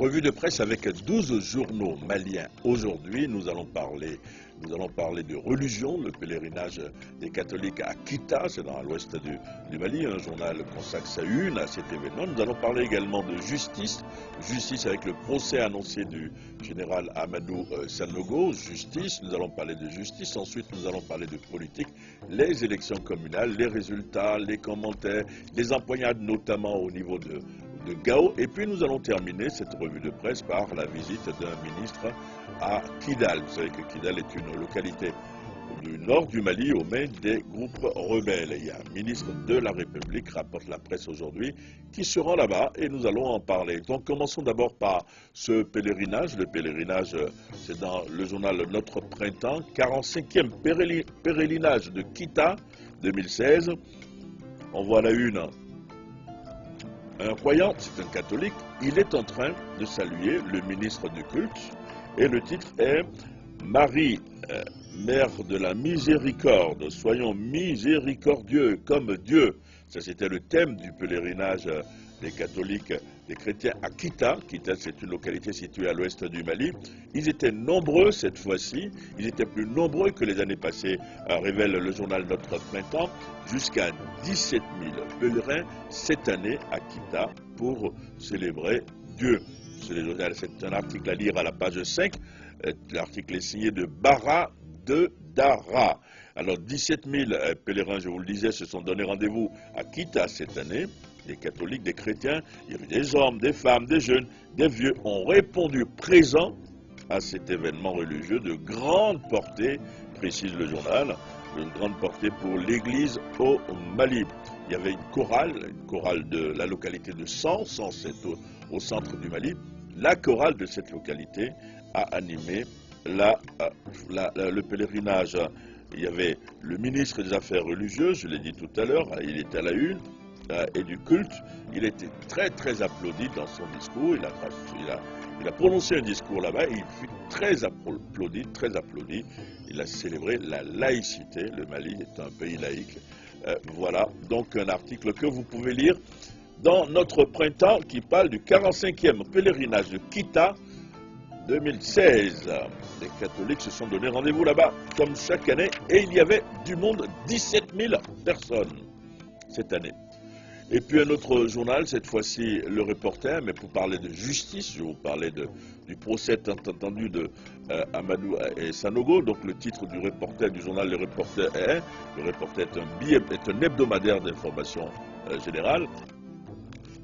Revue de presse avec 12 journaux maliens. Aujourd'hui, nous allons parler de religion, le pèlerinage des catholiques à Kita, c'est dans l'ouest du Mali. Un journal consacre sa une à cet événement. Nous allons parler également de justice, justice avec le procès annoncé du général Amadou Sanogo, justice. Nous allons parler de justice. Ensuite, nous allons parler de politique, les élections communales, les résultats, les commentaires, les empoignades notamment au niveau de Gao. Et puis nous allons terminer cette revue de presse par la visite d'un ministre à Kidal. Vous savez que Kidal est une localité du nord du Mali aux mains des groupes rebelles. Il y a un ministre de la République, rapporte la presse aujourd'hui, qui se rend là-bas et nous allons en parler. Donc commençons d'abord par ce pèlerinage. Le pèlerinage, c'est dans le journal Notre Printemps, 45e pèlerinage de Kita 2016. On voit la une. Un croyant, c'est un catholique, il est en train de saluer le ministre du culte et le titre est Marie, mère de la miséricorde, soyons miséricordieux comme Dieu. Ça c'était le thème du pèlerinage des catholiques, des chrétiens à Kita. Kita c'est une localité située à l'ouest du Mali. Ils étaient nombreux cette fois-ci, ils étaient plus nombreux que les années passées, révèle le journal Notre Printemps, jusqu'à 17 000 pèlerins cette année à Kita pour célébrer Dieu. C'est un article à lire à la page 5, l'article est signé de Bara de Dara. Alors 17 000 pèlerins, je vous le disais, se sont donné rendez-vous à Kita cette année. Des catholiques, des chrétiens, il y avait des hommes, des femmes, des jeunes, des vieux, ont répondu présents à cet événement religieux de grande portée, précise le journal, de grande portée pour l'Église au Mali. Il y avait une chorale de la localité de Sens, Sens c'est au centre du Mali. La chorale de cette localité a animé le pèlerinage. Il y avait le ministre des Affaires religieuses, je l'ai dit tout à l'heure, il était à la une, et du culte. Il était très très applaudi dans son discours. Il a prononcé un discours là-bas, il fut très applaudi, très applaudi. Il a célébré la laïcité. Le Mali est un pays laïque. Voilà donc un article que vous pouvez lire dans Notre Printemps qui parle du 45e pèlerinage de Kita 2016. Les catholiques se sont donné rendez-vous là-bas comme chaque année et il y avait du monde, 17 000 personnes cette année. Et puis un autre journal, cette fois-ci Le Reporter, mais pour parler de justice, je vais vous parler du procès tant entendu de Amadou et Sanogo. Donc le titre du reporter, du journal Le Reporter est, Le Reporter est un hebdomadaire d'information générale.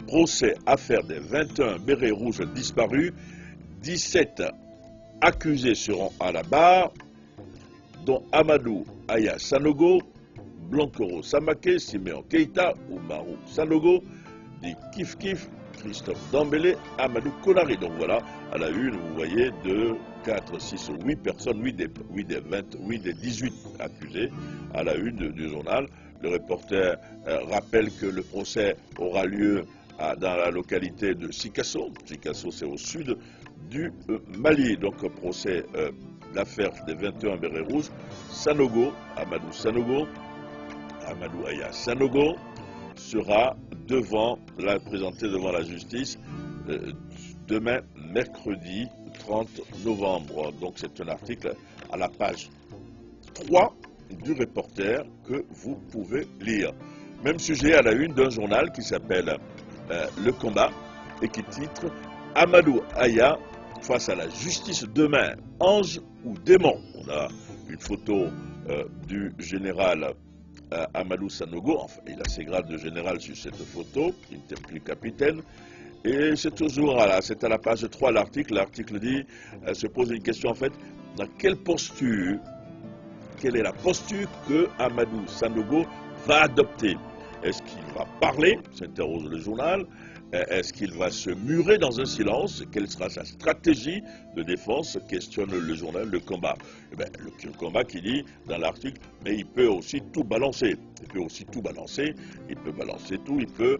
Procès, affaire des 21 bérets rouges disparus, 17 accusés seront à la barre, dont Amadou Aya Sanogo, Blancoro Samake, Siméon Keita, Oumarou Sanogo, dit Kif Kif, Christophe Dambélé, Amadou Konari. Donc voilà, à la une, vous voyez 2, 4, 6, 8 personnes, 8 des 18 accusés à la une du journal. Le reporter rappelle que le procès aura lieu dans la localité de Sikasso. Sikasso, c'est au sud du Mali. Donc procès d'affaires des 21 bérets rouges. Sanogo, Amadou Sanogo, Amadou Aya Sanogo sera présenté devant la justice demain, mercredi 30 novembre. Donc c'est un article à la page 3 du reporter que vous pouvez lire. Même sujet à la une d'un journal qui s'appelle Le Combat et qui titre Amadou Aya face à la justice demain, ange ou démon. On a une photo du général Amadou Sanogo, enfin il a ses grades de général sur cette photo, il n'était plus capitaine, et c'est toujours, c'est à la page 3 l'article, l'article dit, se pose une question en fait, dans quelle est la posture que Amadou Sanogo va adopter? Est-ce qu'il va parler, s'interroge le journal? Est-ce qu'il va se murer dans un silence? Quelle sera sa stratégie de défense? Questionne le journal Le Combat. Eh bien, le Combat qui dit dans l'article, mais il peut aussi tout balancer. Il peut aussi tout balancer. Il peut balancer tout. Il peut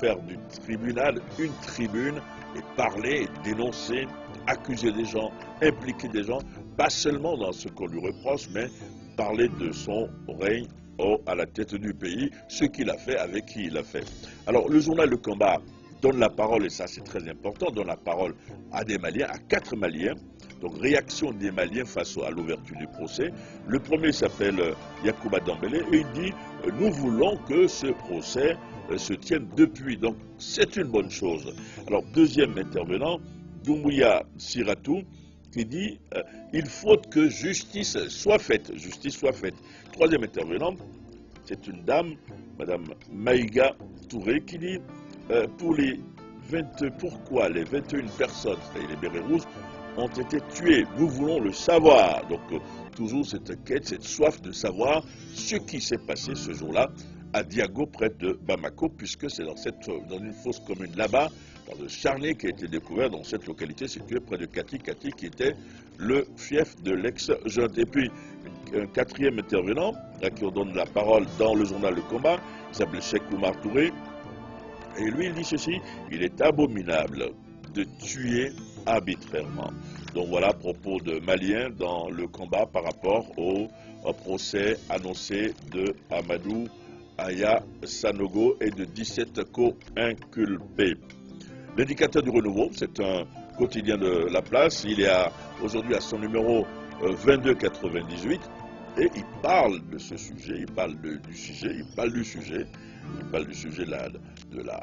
faire du tribunal une tribune et parler, dénoncer, accuser des gens, impliquer des gens, pas seulement dans ce qu'on lui reproche, mais parler de son règne à la tête du pays, ce qu'il a fait, avec qui il a fait. Alors, le journal Le Combat donne la parole, et ça c'est très important, donne la parole à des Maliens, à 4 Maliens. Donc réaction des Maliens face à l'ouverture du procès. Le premier s'appelle Yacouba Dambélé et il dit nous voulons que ce procès se tienne depuis. Donc c'est une bonne chose. Alors deuxième intervenant, Doumbouya Siratou, qui dit il faut que justice soit faite. Justice soit faite. Troisième intervenant, c'est une dame, Madame Maïga Touré, qui dit pourquoi les 21 personnes, c'est-à-dire les bérets rouges, ont été tués. Nous voulons le savoir. Donc, toujours cette quête, cette soif de savoir ce qui s'est passé ce jour-là à Diago, près de Bamako, puisque c'est dans une fosse commune là-bas, dans le charnier qui a été découvert dans cette localité située près de Kati, qui était le fief de l'ex-junte. Et puis, un quatrième intervenant, à qui on donne la parole dans le journal Le Combat, il s'appelle Cheikh Oumar Touré, et lui, il dit ceci, il est abominable de tuer arbitrairement. Donc voilà, à propos de Maliens dans le combat par rapport au procès annoncé de Amadou Aya Sanogo et de 17 co-inculpés. L'indicateur du renouveau, c'est un quotidien de la place, il est aujourd'hui à son numéro 2298 et il parle de ce sujet, il parle du sujet de la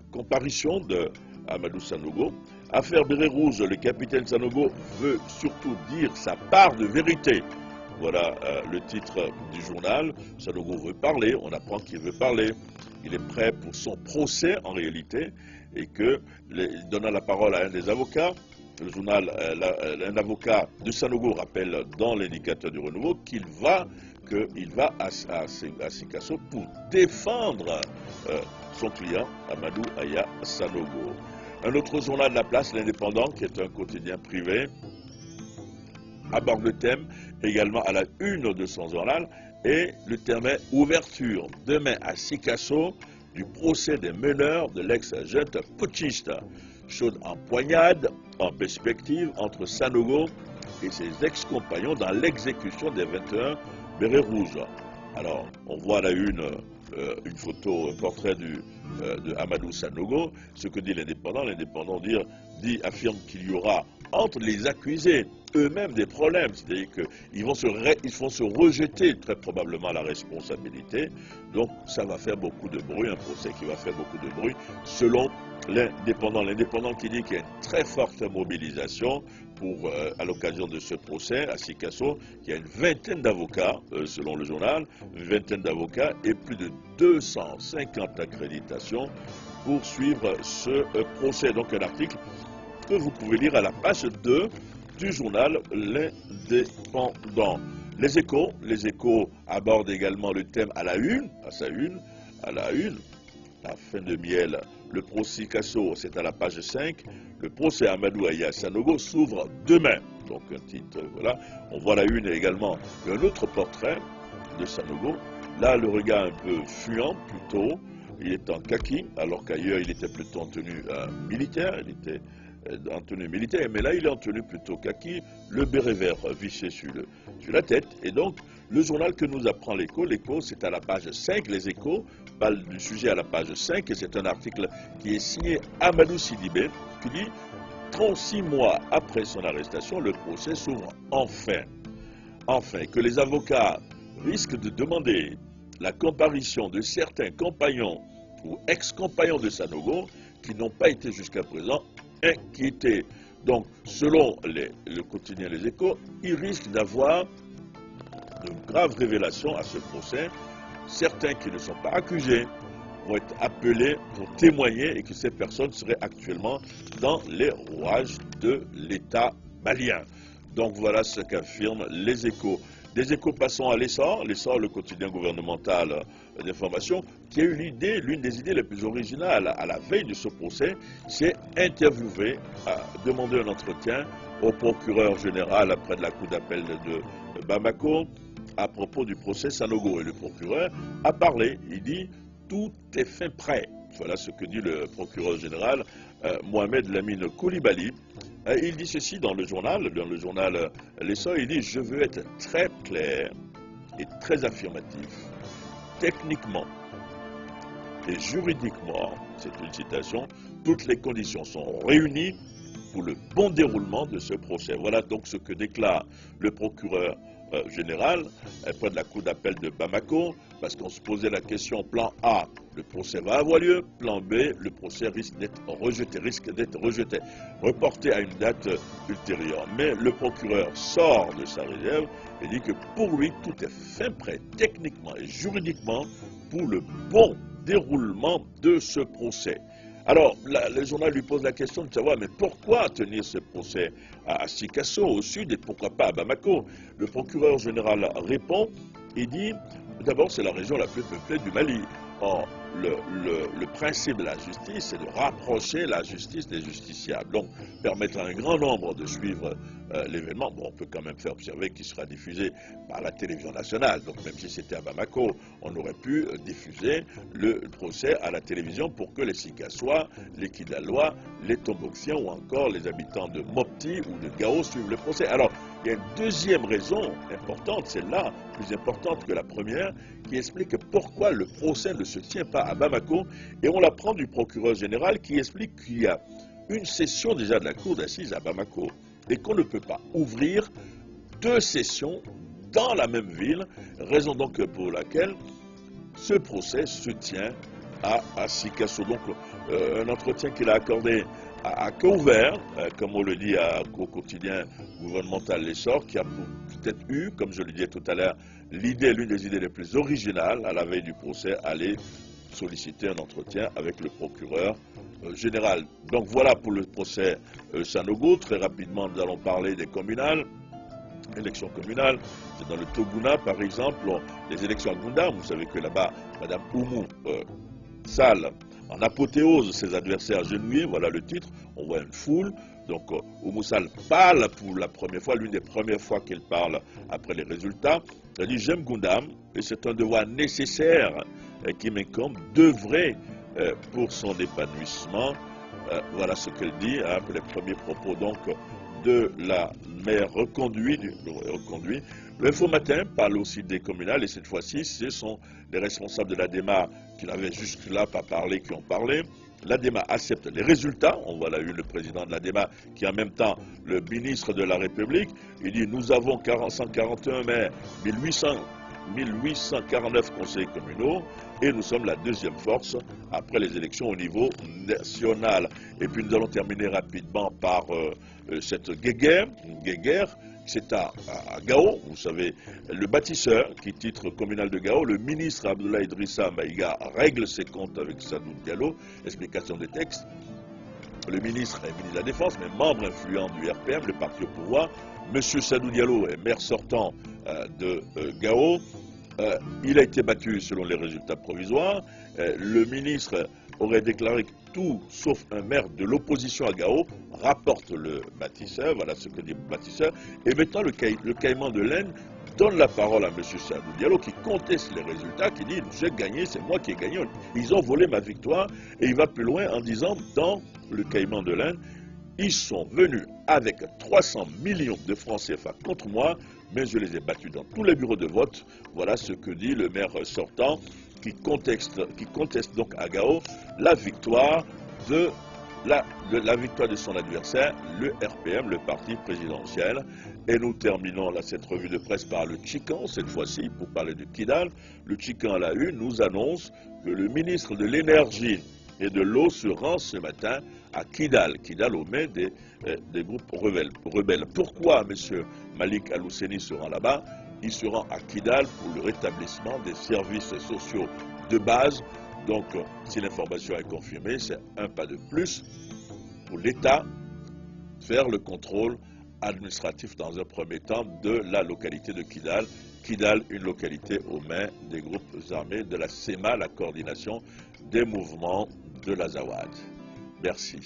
comparution de Amadou Sanogo. Affaire Béret Rouge, le capitaine Sanogo veut surtout dire sa part de vérité. Voilà le titre du journal. Sanogo veut parler, on apprend qu'il veut parler. Il est prêt pour son procès en réalité et donnant la parole à un des avocats, le journal, un avocat de Sanogo rappelle dans l'indicateur du renouveau qu'il va à Sikasso pour défendre son client, Amadou Aya Sanogo. Un autre journal de la place, l'Indépendant, qui est un quotidien privé, aborde le thème également à la une de son journal, et le terme est ouverture demain à Sikasso du procès des meneurs de l'ex-junte putschiste. Chaude empoignade en perspective entre Sanogo et ses ex-compagnons dans l'exécution des 21 bérets rouges. Alors, on voit à la une photo, un portrait de Amadou Sanogo. Ce que dit l'Indépendant, affirme qu'il y aura entre les accusés eux-mêmes des problèmes, c'est-à-dire qu'ils vont se rejeter très probablement la responsabilité. Donc ça va faire beaucoup de bruit, un procès qui va faire beaucoup de bruit, selon l'Indépendant. L'Indépendant qui dit qu'il y a une très forte mobilisation à l'occasion de ce procès à Sikasso, qu'il y a une vingtaine d'avocats, selon le journal, une vingtaine d'avocats et plus de 250 accréditations pour suivre ce procès. Donc un article que vous pouvez lire à la page 2 du journal L'Indépendant. Les Échos abordent également le thème à la une, la fin de miel. Le procès Sikasso, c'est à la page 5. Le procès Amadou Aya Sanogo s'ouvre demain. Donc un titre, voilà. On voit la une également un autre portrait de Sanogo. Là, le regard un peu fuyant, plutôt. Il est en kaki, alors qu'ailleurs, il était plutôt en tenue militaire. Il était en tenue militaire, mais là, il est en tenue plutôt kaki, le béret vert vissé sur la tête. Et donc, le journal que nous apprend l'Écho, c'est à la page 5, les Échos parlent du sujet à la page 5, et c'est un article qui est signé Amadou Sidibé, qui dit 36 mois après son arrestation, le procès s'ouvre enfin. Enfin, que les avocats risquent de demander la comparution de certains compagnons ou ex-compagnons de Sanogo qui n'ont pas été jusqu'à présent inquiétés. Donc, selon le quotidien Les Échos, il risque d'avoir de graves révélations à ce procès. Certains qui ne sont pas accusés vont être appelés pour témoigner et que ces personnes seraient actuellement dans les rouages de l'État malien. Donc voilà ce qu'affirment Les Échos. Des Échos, passons à l'Essor, le quotidien gouvernemental d'information, qui a eu l'une des idées les plus originales à la veille de ce procès, c'est interviewer, demander un entretien au procureur général après de la cour d'appel de Bamako à propos du procès Sanogo. Et le procureur a parlé, il dit tout est fin prêt. Voilà ce que dit le procureur général Mohamed Lamine Koulibaly. Il dit ceci dans le journal L'Essor, il dit « Je veux être très clair et très affirmatif. Techniquement et juridiquement, c'est une citation, toutes les conditions sont réunies pour le bon déroulement de ce procès. Voilà donc ce que déclare le procureur général près de la cour d'appel de Bamako, parce qu'on se posait la question, plan A, le procès va avoir lieu, plan B, le procès risque d'être rejeté, reporté à une date ultérieure. Mais le procureur sort de sa réserve et dit que pour lui, tout est fin prêt, techniquement et juridiquement, pour le bon déroulement de ce procès. Alors, le journal lui pose la question de savoir, mais pourquoi tenir ce procès à Sikasso, au sud, et pourquoi pas à Bamako? Le procureur général répond, il dit, d'abord, c'est la région la plus peuplée du Mali. Or, le principe de la justice, c'est de rapprocher la justice des justiciables. Donc, permettre à un grand nombre de suivre l'événement. Bon, on peut quand même faire observer qu'il sera diffusé par la télévision nationale. Donc, même si c'était à Bamako, on aurait pu diffuser le procès à la télévision pour que les Sikassois, les Kidalois, les Tomboxiens ou encore les habitants de Mopti ou de Gao suivent le procès. Alors, il y a une deuxième raison importante, celle-là, plus importante que la première, qui explique pourquoi le procès ne se tient pas à Bamako. Et on l'apprend du procureur général qui explique qu'il y a une session déjà de la cour d'assises à Bamako et qu'on ne peut pas ouvrir deux sessions dans la même ville, raison donc pour laquelle ce procès se tient à Sikasso. Donc un entretien qu'il a accordé à cœur ouvert, comme on le dit au quotidien gouvernemental L'Essor, qui a peut-être eu, comme je le disais tout à l'heure, l'une des idées les plus originales à la veille du procès, aller solliciter un entretien avec le procureur général. Donc voilà pour le procès Sanogo. Très rapidement, nous allons parler des communales. Élections communales, c'est dans le Toguna par exemple, les élections à Gunda, vous savez que là-bas, Mme Oumou Sall, en apothéose ses adversaires genouillés, voilà le titre, on voit une foule, donc Oumou Sall parle pour la première fois, l'une des premières fois qu'elle parle après les résultats, elle dit « J'aime Gundam et c'est un devoir nécessaire qui m'incombe d'œuvrer pour son épanouissement ». Voilà ce qu'elle dit après les premiers propos donc de la maire reconduit. L'Info Matin parle aussi des communales et cette fois-ci, ce sont les responsables de l'ADEMA qui n'avaient jusque-là pas parlé, qui ont parlé. L'ADEMA accepte les résultats. On voit là le président de l'ADEMA qui est en même temps le ministre de la République. Il dit nous avons 141 maires, 1849 conseillers communaux et nous sommes la deuxième force après les élections au niveau national. Et puis nous allons terminer rapidement par cette guéguerre, c'est à Gao, vous savez, le bâtisseur qui titre communal de Gao, le ministre Abdoulaye Idrissa Maïga règle ses comptes avec Sadou Diallo, explication des textes. Le ministre est ministre de la Défense, mais membre influent du RPM, le parti au pouvoir. Monsieur Sadou Diallo est maire sortant de Gao. Il a été battu selon les résultats provisoires. Le ministre aurait déclaré que tout sauf un maire de l'opposition à Gao, rapporte le bâtisseur, voilà ce que dit le bâtisseur. Et maintenant, le caïman de l'Aisne donne la parole à M. Sadou Diallo qui conteste les résultats, qui dit « j'ai gagné, c'est moi qui ai gagné, ils ont volé ma victoire ». Et il va plus loin en disant « dans le caïman de l'Aisne, ils sont venus avec 300 millions de francs CFA contre moi, mais je les ai battus dans tous les bureaux de vote ». Voilà ce que dit le maire sortant qui conteste donc à Gao la victoire de son adversaire, le RPM, le parti présidentiel. Et nous terminons là, cette revue de presse par le Tchikan, cette fois-ci, pour parler de Kidal. Le Tchikan à la une nous annonce que le ministre de l'Énergie et de l'Eau se rend ce matin à Kidal au mai des groupes rebelles. Pourquoi M. Malik Al-Husseini se rend là-bas? Il se rend à Kidal pour le rétablissement des services sociaux de base. Donc, si l'information est confirmée, c'est un pas de plus pour l'État faire le contrôle administratif dans un premier temps de la localité de Kidal. Kidal, une localité aux mains des groupes armés de la SEMA, la coordination des mouvements de l'Azawad. Merci.